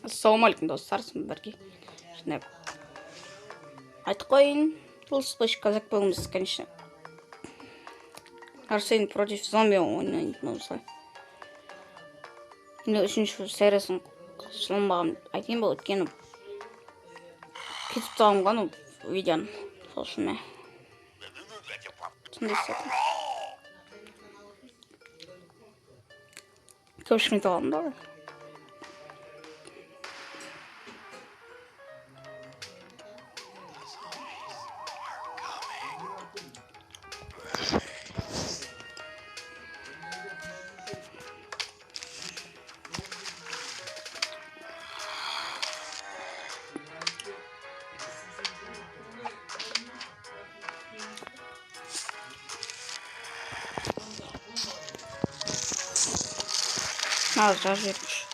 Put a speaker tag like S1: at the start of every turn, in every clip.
S1: Ассалаумағалейкум достар, сіздерге айтып қояйын, бұл сплэш казак бөліміміз, конечно, Арсен против зомби ойнайтынымыз ғой. Енді үшінші сериясын қосылмаған айтайын ба, өйткені кетіп қалған видеоны, сол үшін мен сондай істедім. Көшірмей қалдым да ғой. Az vermiş.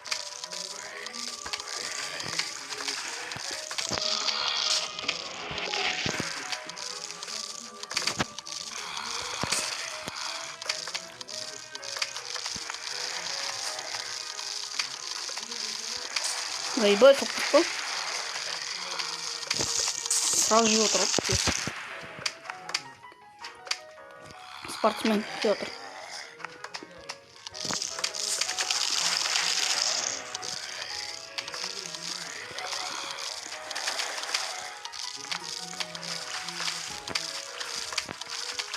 S1: Заебал как-то. Сразу же утро. Спортсмен Петр.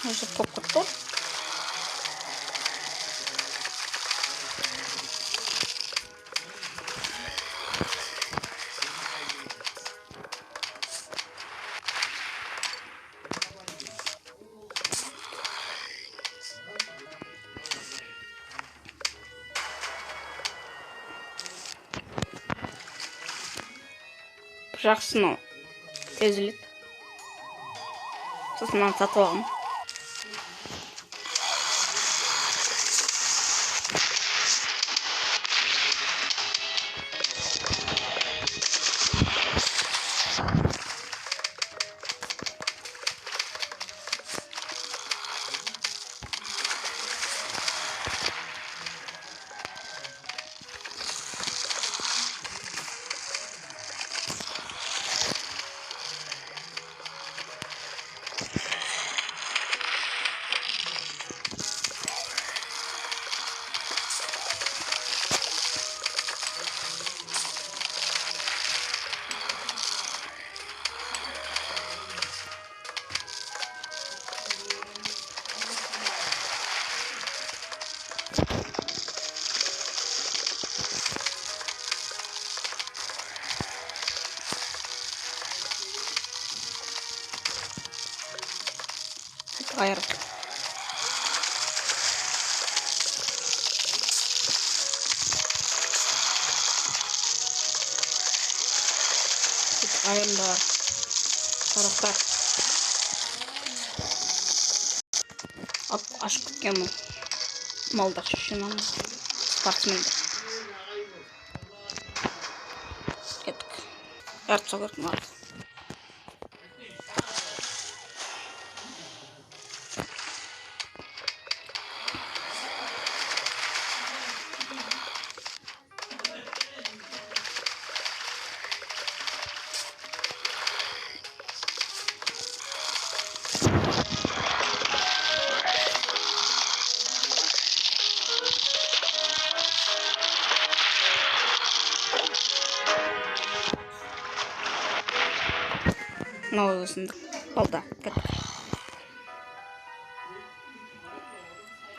S1: Уже топ-топ. Жақсыны тезілет. Сосын сатып алғым. Hayır. Ayında taraftar aşk ketкен малдақ шешенің спортсменді кеттік. Әртісі көрдім арыз. Новый өсімдік болды.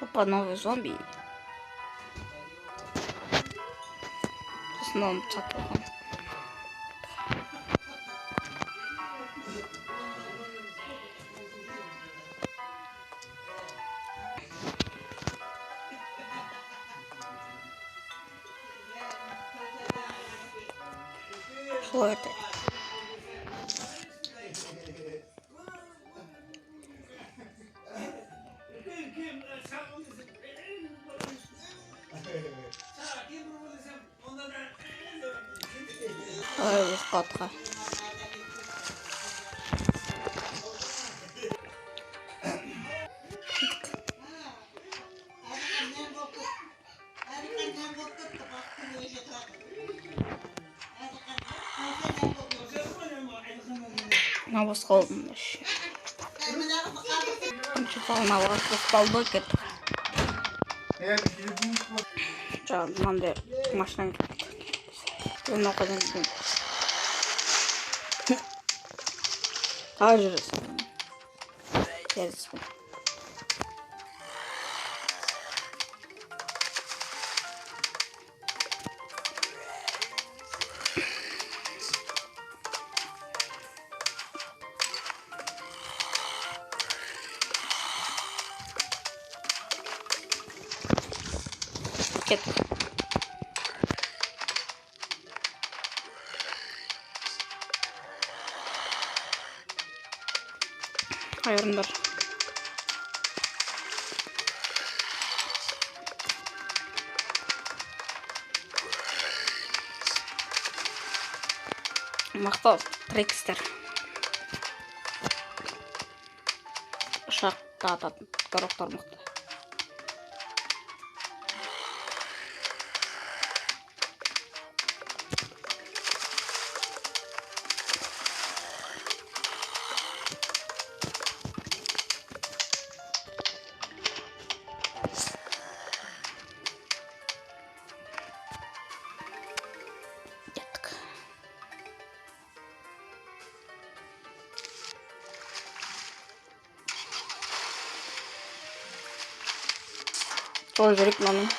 S1: Опа, новый зомби. Сосын оны сатып алғам. Что это? Ой, скотка. Навоз қалдым еще. Навоз қалды кеттік. Жаңағы мынандай машина мен оқыдан кейін қалай жүресің? Теріспен. Кеттік. Айырындар. Мақтау трекстер. Ұшақта ататын дұрықтар мықты. Sol жүрек мынаның.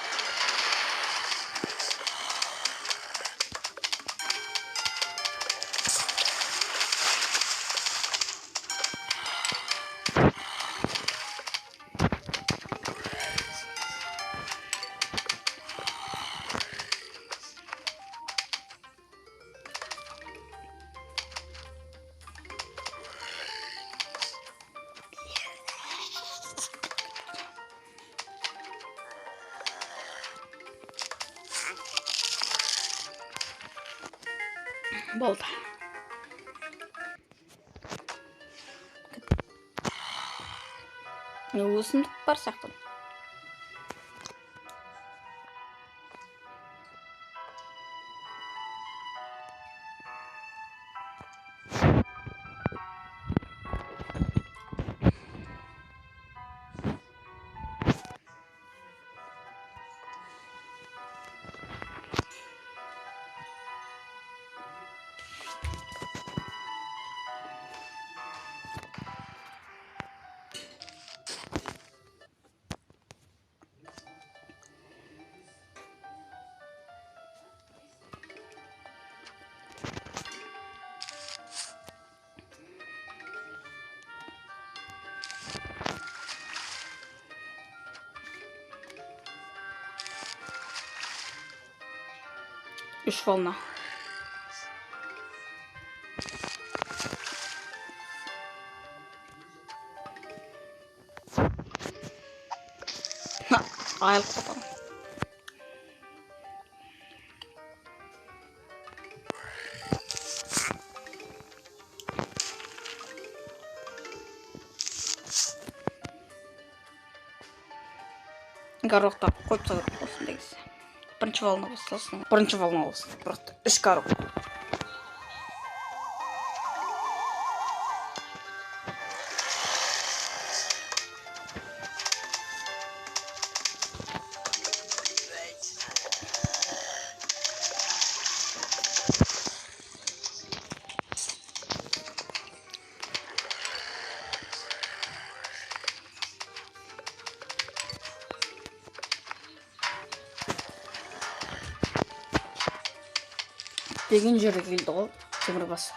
S1: Болды. Өсімдік бар сияқты. Үш волна. Айылып қапам. Горохта қойып сағырып болсын дегісі. Бірінші волна басталсын. Бірінші волна болсын. Бірақ үш горох. Деген жері келді ғой, темір бас.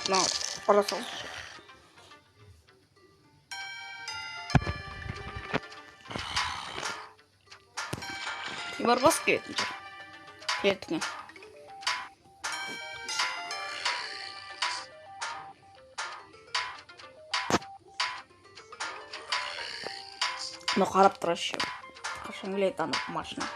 S1: Мынау қарасал. Темір бас келетін жер. Келетіне. Но қарап тұрашы. Қашан келеді ана машина.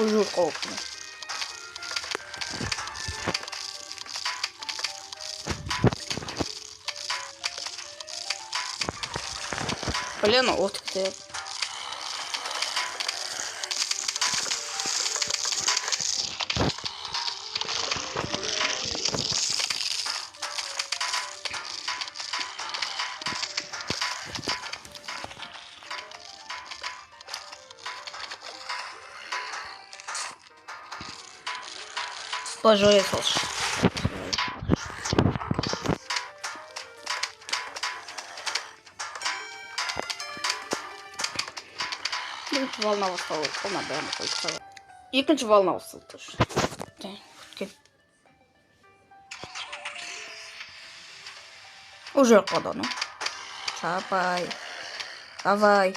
S1: Уже қауіпті. Блин, от где. Пожалуйста. Екінші волна басталды. Надо қойса. Екінші волна басталды точно. Уже подано. Чапай. Давай.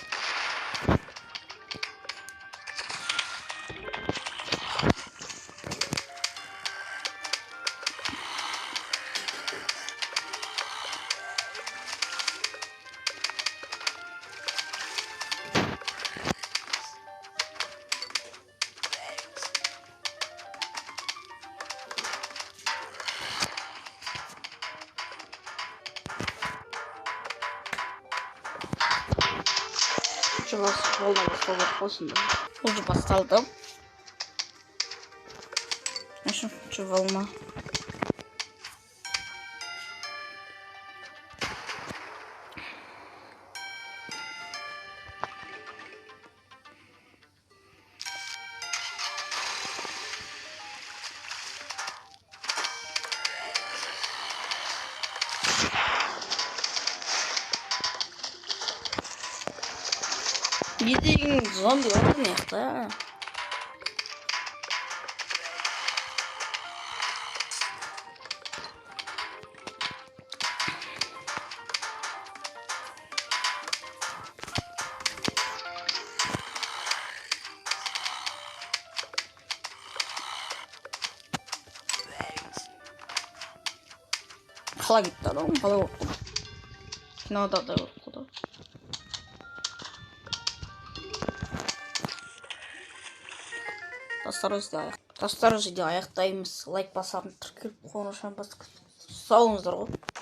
S1: Чего волнового слова поздно. Уже поставил. Что волна? Един зомби отмехта. Хлагит-то, да? Головку. Надо, да, куда? Тастар сделай. Аяқтаймыз. Лайк басатын, тіркеліп қоңырауын басып. Сау болыңыздар ғой.